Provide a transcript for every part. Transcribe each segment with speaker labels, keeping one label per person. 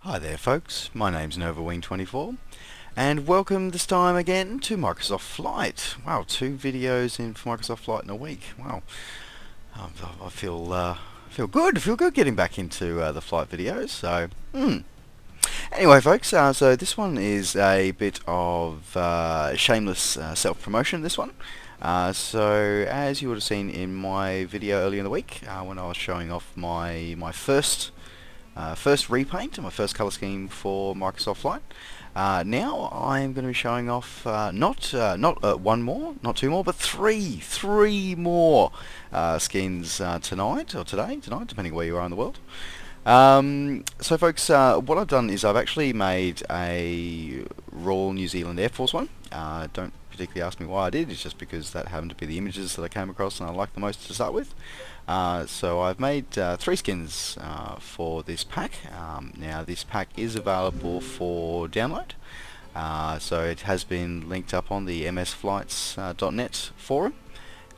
Speaker 1: Hi there folks, my name's NovaWing24 and welcome this time again to Microsoft Flight. Wow, 2 videos in for Microsoft Flight in a week. Wow, I feel good getting back into the Flight videos. So, Anyway folks, so this one is a bit of shameless self-promotion, this one. So as you would have seen in my video earlier in the week, when I was showing off my first repaint, my first color scheme for Microsoft Flight. Now I'm going to be showing off not one more, not 2 more, but three more skins tonight, depending where you are in the world. So folks, what I've done is I've actually made a Royal New Zealand Air Force one. Don't particularly ask me why I did, it's just because that happened to be the images that I came across and I liked the most to start with. So I've made 3 skins for this pack. Now this pack is available for download. So it has been linked up on the msflights.net forum.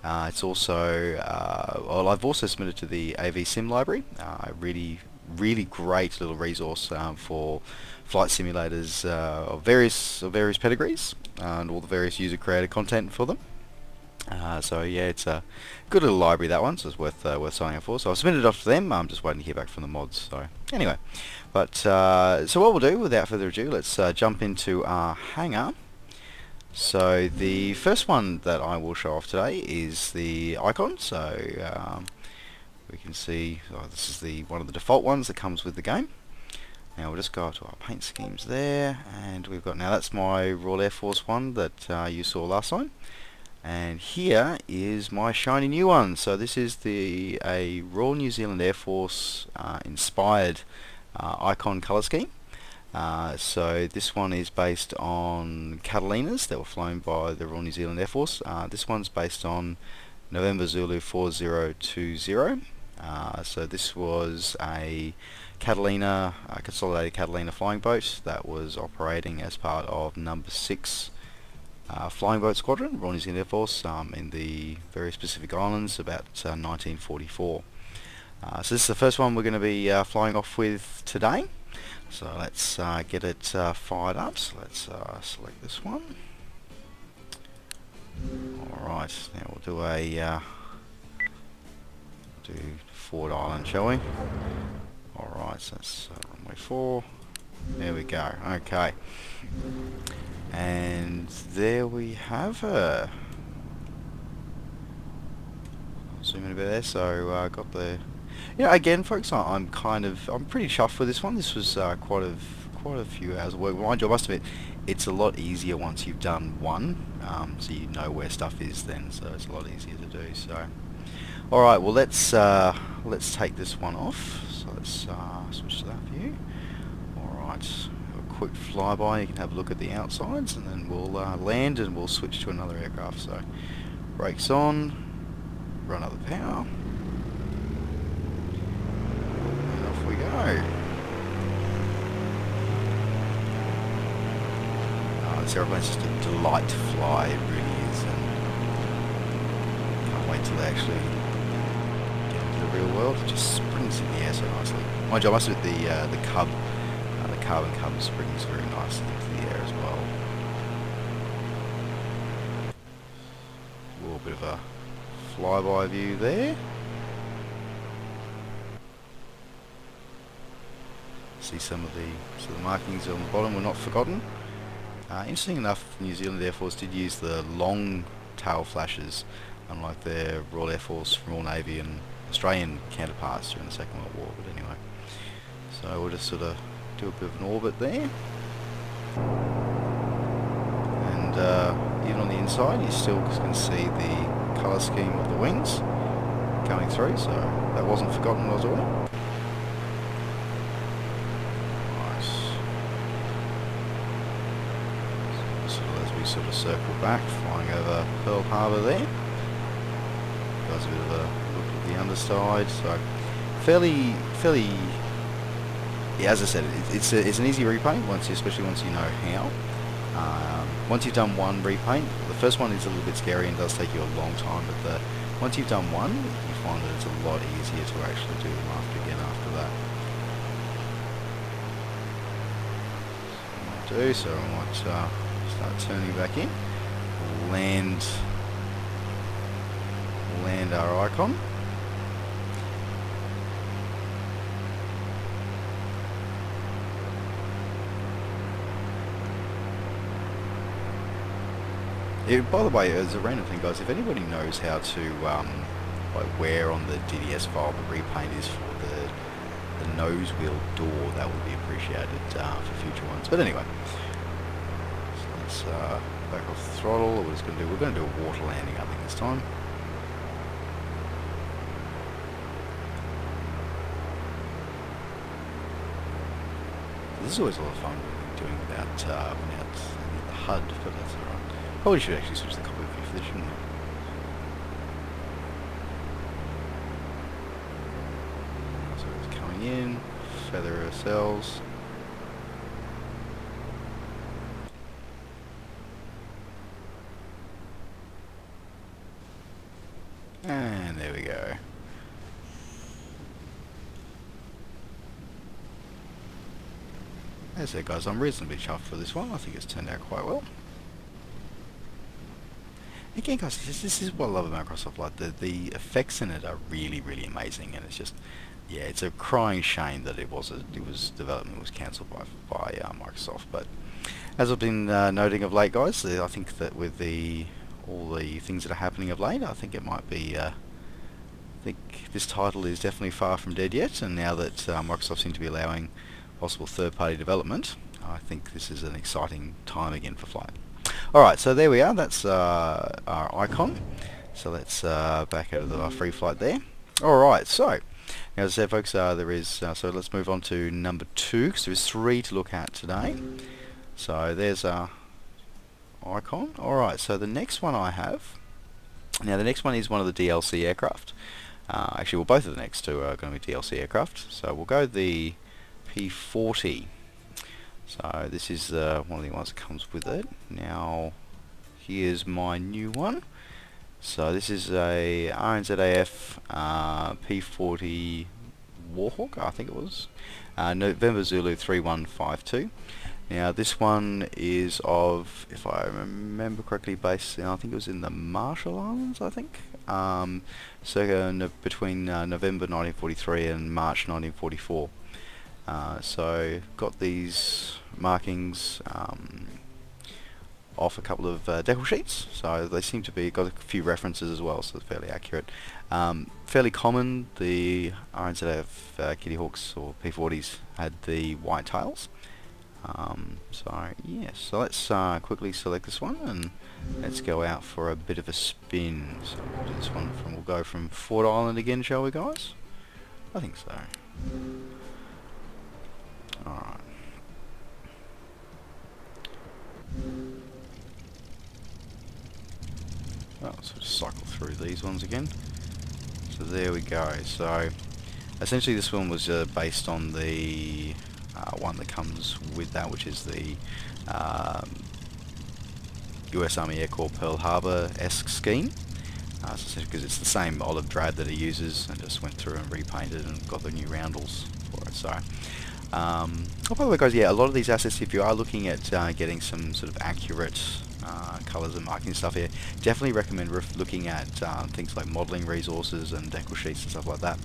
Speaker 1: It's also, well, I've also submitted to the AV Sim library, a really great little resource for flight simulators of various pedigrees and all the various user created content for them. So yeah, it's a good little library, that one, so it's worth signing up for. So I've submitted it off to them. I'm just waiting to hear back from the mods. So anyway, but so what we'll do, without further ado, let's jump into our hangar. So the first one that I will show off today is the icon. So we can see this is one of the default ones that comes with the game. Now we'll just go up to our paint schemes there, and we've got, now that's my Royal Air Force one that you saw last time. And here is my shiny new one. So this is a Royal New Zealand Air Force inspired icon colour scheme. So this one is based on Catalinas that were flown by the Royal New Zealand Air Force. This one's based on November Zulu 4020. So this was a Catalina, a consolidated Catalina flying boat that was operating as part of number 6 Flying Boat Squadron, Royal New Zealand Air Force, in the very Pacific Islands about 1944. So this is the first one we're going to be flying off with today. So let's get it fired up. So let's select this one. Alright, now we'll do Ford Island, shall we? Alright, so that's runway 4. There we go. Okay. And there we have her. I'll zoom in a bit there. So got the, again folks, I'm pretty chuffed with this one. This was quite a few hours of work. Mind you, I must admit, it's a lot easier once you've done one, so you know where stuff is then, so it's a lot easier to do. So alright, well let's take this one off. So let's switch to that view. Alright, a quick flyby, you can have a look at the outsides, and then we'll land and we'll switch to another aircraft. So brakes on, run up the power, and off we go. This aeroplane's just a delight to fly, it really is, and can't wait till they actually get into the real world. It just springs in the air so nicely. Mind you, I must admit the cub, the carbon cub springs very nicely into the air as well. A little bit of a flyby view there. See some of the markings on the bottom were not forgotten. Interesting enough, New Zealand Air Force did use the long tail flashes, unlike their Royal Air Force, Royal Navy and Australian counterparts during the Second World War. But anyway, so we'll just sort of do a bit of an orbit there, and even on the inside you still can see the colour scheme of the wings going through, so that wasn't forgotten when I was away. Sort of circle back, flying over Pearl Harbor there. Does a bit of a look at the underside. So fairly. Yeah, as I said, it's an easy repaint especially once you know how. Once you've done one repaint, the first one is a little bit scary and does take you a long time. But once you've done one, you find that it's a lot easier to actually do them again after that. do, so I might start turning back in. Land our icon. By the way, as a random thing, guys, if anybody knows how to, like where on the DDS file the repaint is for the nose wheel door, that would be appreciated for future ones. But anyway, so let's back off the throttle. We're going to do a water landing, I think, this time. This is always a lot of fun doing without the HUD, but that's alright. Probably should actually switch the copy view for this, shouldn't I? So it's coming in, feather ourselves. And there we go. As I said, guys, I'm reasonably chuffed for this one. I think it's turned out quite well. Again, guys, this is what I love about Microsoft Light. The effects in it are really, really amazing, and it's just, yeah, it's a crying shame that development was cancelled by Microsoft. But as I've been noting of late, guys, I think that with all the things that are happening of late, I think it might be. I think this title is definitely far from dead yet, and now that Microsoft seems to be allowing possible third-party development, I think this is an exciting time again for Flight. Alright, so there we are, that's our icon. So let's back out of our free flight there. Alright, so, now as I said, folks, there is, so let's move on to number 2, because there's 3 to look at today. So there's our icon. Alright, so the next one I have, now the next one is one of the DLC aircraft. Actually, well, both of the next two are going to be DLC aircraft. So we'll go the P40. So this is one of the ones that comes with it. Now here's my new one. So this is a RNZAF P40 Warhawk, I think it was. November Zulu 3152. Now this one is of, if I remember correctly, based in, I think it was in the Marshall Islands, I think. Circa between November 1943 and March 1944. So got these markings off a couple of decal sheets, so they seem to be got a few references as well, so it's fairly accurate. Fairly common, the RNZAF Kitty Hawks or P40s had the white tails. So yes, so let's quickly select this one and let's go out for a bit of a spin. So we'll do this one we'll go from Ford Island again, shall we, guys? I think so. Alright. Oh, so just cycle through these ones again. So there we go. So essentially this one was based on the one that comes with that, which is the US Army Air Corps Pearl Harbor-esque scheme. So because it's the same olive drab that it uses, and just went through and repainted and got the new roundels for it. So oh, by the way, guys, yeah, a lot of these assets, if you are looking at getting some sort of accurate colours and marking stuff here, definitely recommend looking at things like modelling resources and decal sheets and stuff like that.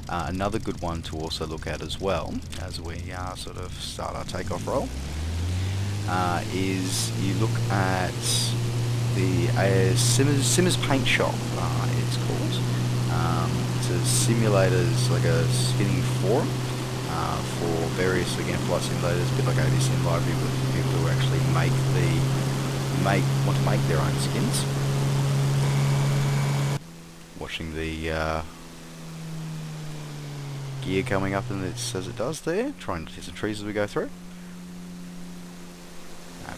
Speaker 1: Another good one to also look at as well, as we sort of start our takeoff roll, is you look at the Simmers Paint Shop, it's called. It's a simulators, like a spinning forum for various, again, flight simulators, a bit like AVSim Library, but for people who actually want to make their own skins. Watching the gear coming up, and as it does there, trying to hit some trees as we go through.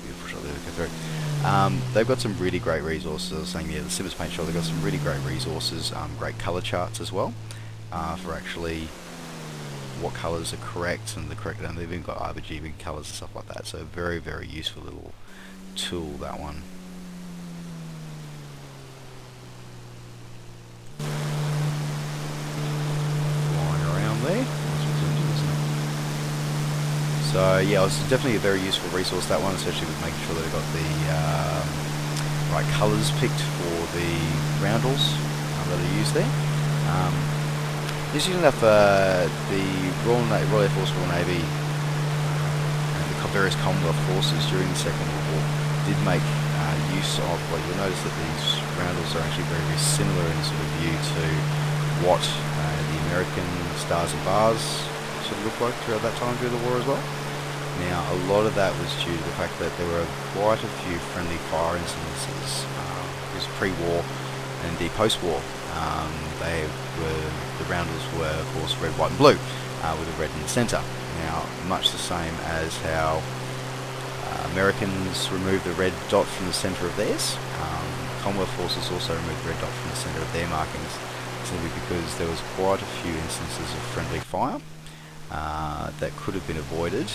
Speaker 1: Beautiful shot there we go through. They've got some really great resources. I was saying, yeah, the Simmers Paint Shop, they've got some really great resources, great colour charts as well, for actually what colours are correct and the correct, and they've even got RGB colours and stuff like that. So very, very useful little tool, that one. Flying around there. So yeah, it was definitely a very useful resource, that one, especially with making sure that I got the right colours picked for the roundels that are used there. Interesting enough, the Royal Air Force, Royal Navy, and the various Commonwealth forces during the Second World War did make use of, well, you'll notice that these roundels are actually very, very similar in sort of view to what the American stars and bars sort of looked like throughout that time during the war as well. Now, a lot of that was due to the fact that there were quite a few friendly fire incidences. It was pre-war and indeed post-war. The roundels were, of course, red, white and blue, with a red in the centre. Now, much the same as how Americans removed the red dot from the centre of theirs, Commonwealth forces also removed the red dot from the centre of their markings, simply because there was quite a few instances of friendly fire that could have been avoided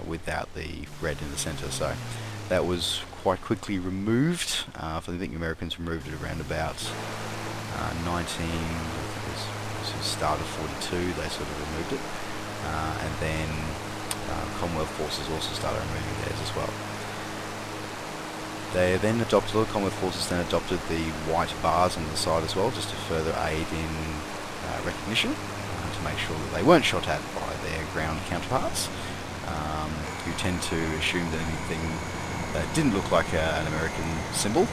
Speaker 1: without the red in the centre. So that was quite quickly removed. I think the Americans removed it around about start of 42, they sort of removed it. And then Commonwealth forces also started removing theirs as well. They then adopted, the Commonwealth forces then adopted the white bars on the side as well, just to further aid in recognition, to make sure that they weren't shot at by their ground counterparts, who tend to assume that anything that didn't look like an American symbol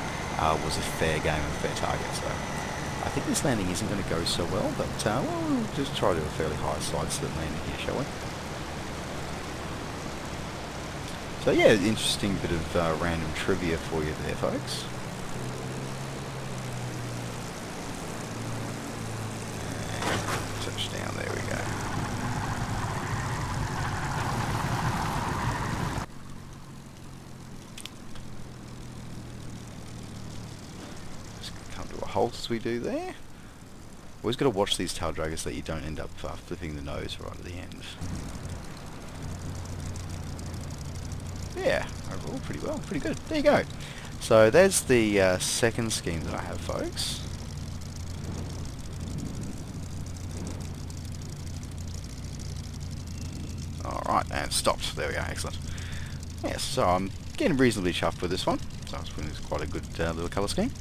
Speaker 1: was a fair game and a fair target. So I think this landing isn't going to go so well, but we'll just try to do a fairly high side slit landing here, shall we? So yeah, interesting bit of random trivia for you there, folks. And touchdown, there we go. Just come to a halt as we do there. Always got to watch these tail draggers so that you don't end up flipping the nose right at the end. Yeah, overall pretty well, pretty good. There you go. So there's the second scheme that I have, folks. Alright, and stopped. There we go, excellent. Yes, so I'm getting reasonably chuffed with this one. So it's quite a good little colour scheme.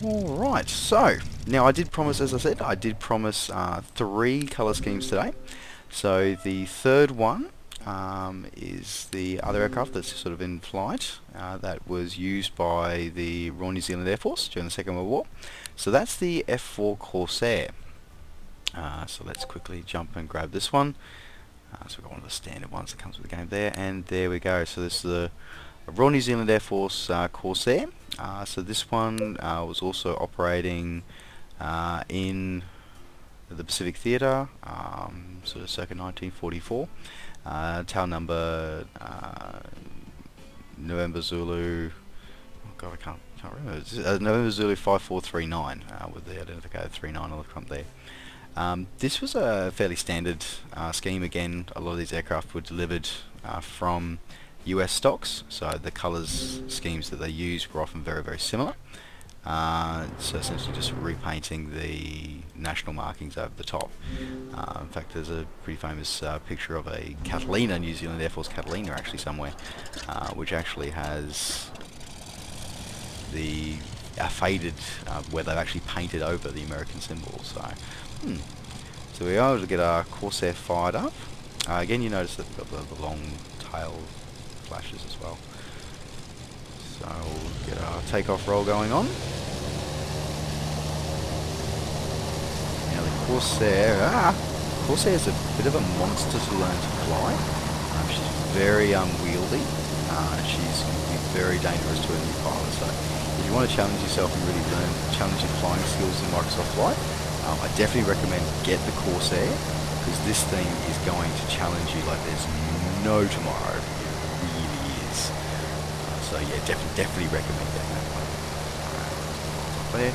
Speaker 1: Alright, so now I did promise, as I said, I did promise 3 colour schemes today. So the third one is the other aircraft that's sort of in flight that was used by the Royal New Zealand Air Force during the Second World War. So that's the F4 Corsair. So let's quickly jump and grab this one. So we've got one of the standard ones that comes with the game there, and there we go. So this is the Royal New Zealand Air Force Corsair. So this one was also operating in the Pacific Theatre, sort of circa 1944. Tail number November Zulu. Oh God, I can't remember. It's, November Zulu 5439 with the identifier 39 on the front there. This was a fairly standard scheme. Again, a lot of these aircraft were delivered from US stocks, so the colours schemes that they used were often very, very similar. So essentially just repainting the national markings over the top. In fact, there's a pretty famous picture of a Catalina, New Zealand Air Force Catalina actually somewhere, which actually has the faded, where they've actually painted over the American symbols. So we are able to get our Corsair fired up. Again, you notice that we've got the long tail flashes as well. So we'll get our takeoff roll going on. Now the Corsair, Corsair is a bit of a monster to learn to fly. She's very unwieldy. She's going to be very dangerous to a new pilot. So if you want to challenge yourself and really learn challenging flying skills in Microsoft Flight, I definitely recommend get the Corsair, because this thing is going to challenge you like there's no tomorrow. It really is. So yeah, definitely recommend getting that one. There.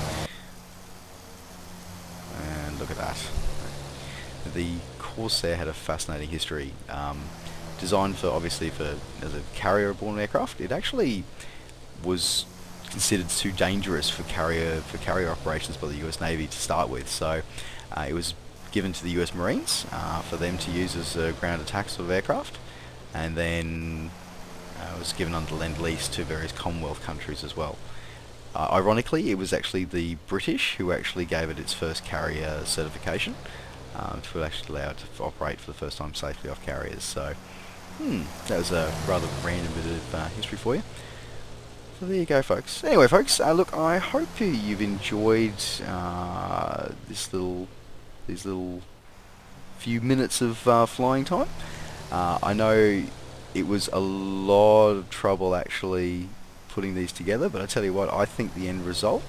Speaker 1: And look at that. The Corsair had a fascinating history. Designed for, obviously, as a carrier-borne aircraft, it actually was considered too dangerous for carrier operations by the US Navy to start with. So it was given to the US Marines for them to use as a ground attack sort of aircraft, and then was given under Lend-Lease to various Commonwealth countries as well. Ironically, it was actually the British who actually gave it its first carrier certification to actually allow it to operate for the first time safely off carriers. So, that was a rather random bit of history for you. So there you go, folks. Anyway, folks, look, I hope you've enjoyed these little few minutes of flying time. I know it was a lot of trouble actually putting these together, but I tell you what, I think the end result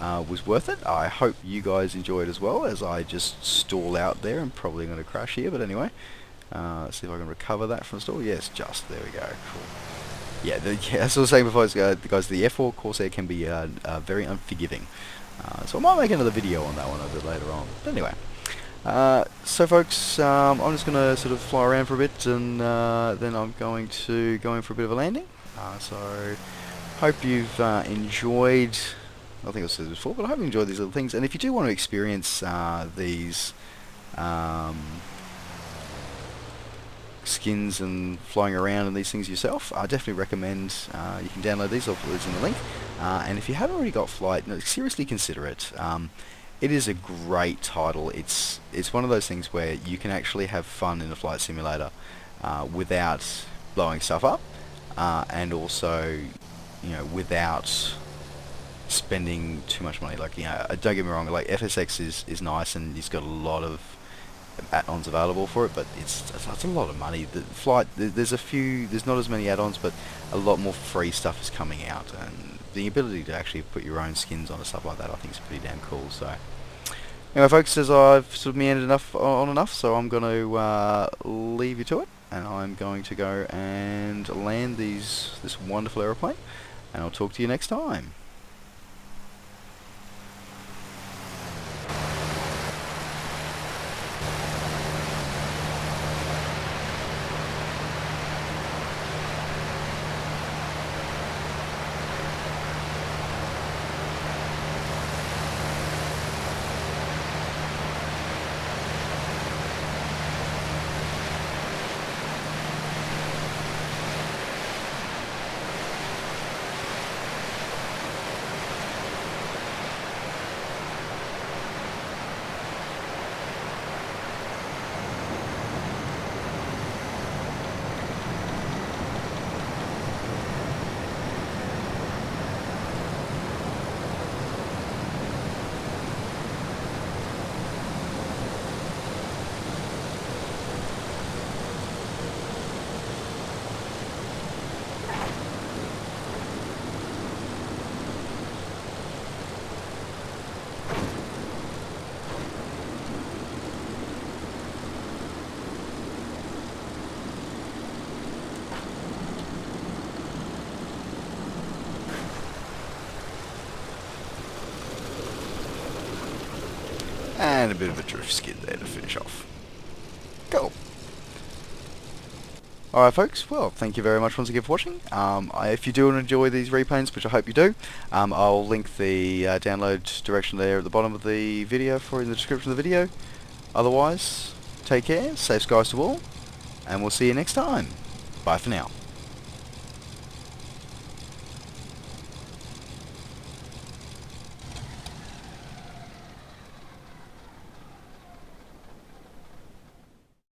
Speaker 1: was worth it. I hope you guys enjoyed as well, as I just stall out there. I'm probably going to crash here, but anyway, let's see if I can recover that from stall. Yes, just there we go. Cool. Yeah, as I was saying before, guys, the F4 Corsair can be very unforgiving. So I might make another video on that one a bit later on. But anyway, so folks, I'm just going to sort of fly around for a bit, and then I'm going to go in for a bit of a landing. So hope you've enjoyed. I think I've said this before, but I hope you enjoyed these little things. And if you do want to experience these skins and flying around and these things yourself, I definitely recommend you can download these. I'll put these in the link. And if you haven't already got Flight, no, seriously consider it. It is a great title. It's one of those things where you can actually have fun in a flight simulator without blowing stuff up, and also, you know, without spending too much money. Like, you know, don't get me wrong, like FSX is nice and it's got a lot of add-ons available for it, but it's a lot of money. The Flight, there's not as many add-ons, but a lot more free stuff is coming out, and the ability to actually put your own skins on and stuff like that, I think is pretty damn cool. So anyway, folks, as I've sort of meandered enough, so I'm going to leave you to it, and I'm going to go and land this wonderful aeroplane, and I'll talk to you next time. And a bit of a drift skid there to finish off. Cool. Alright, folks, well, thank you very much once again for watching. If you do enjoy these repaints, which I hope you do, I'll link the download direction there at the bottom of the video in the description of the video. Otherwise, take care, safe skies to all, and we'll see you next time. Bye for now.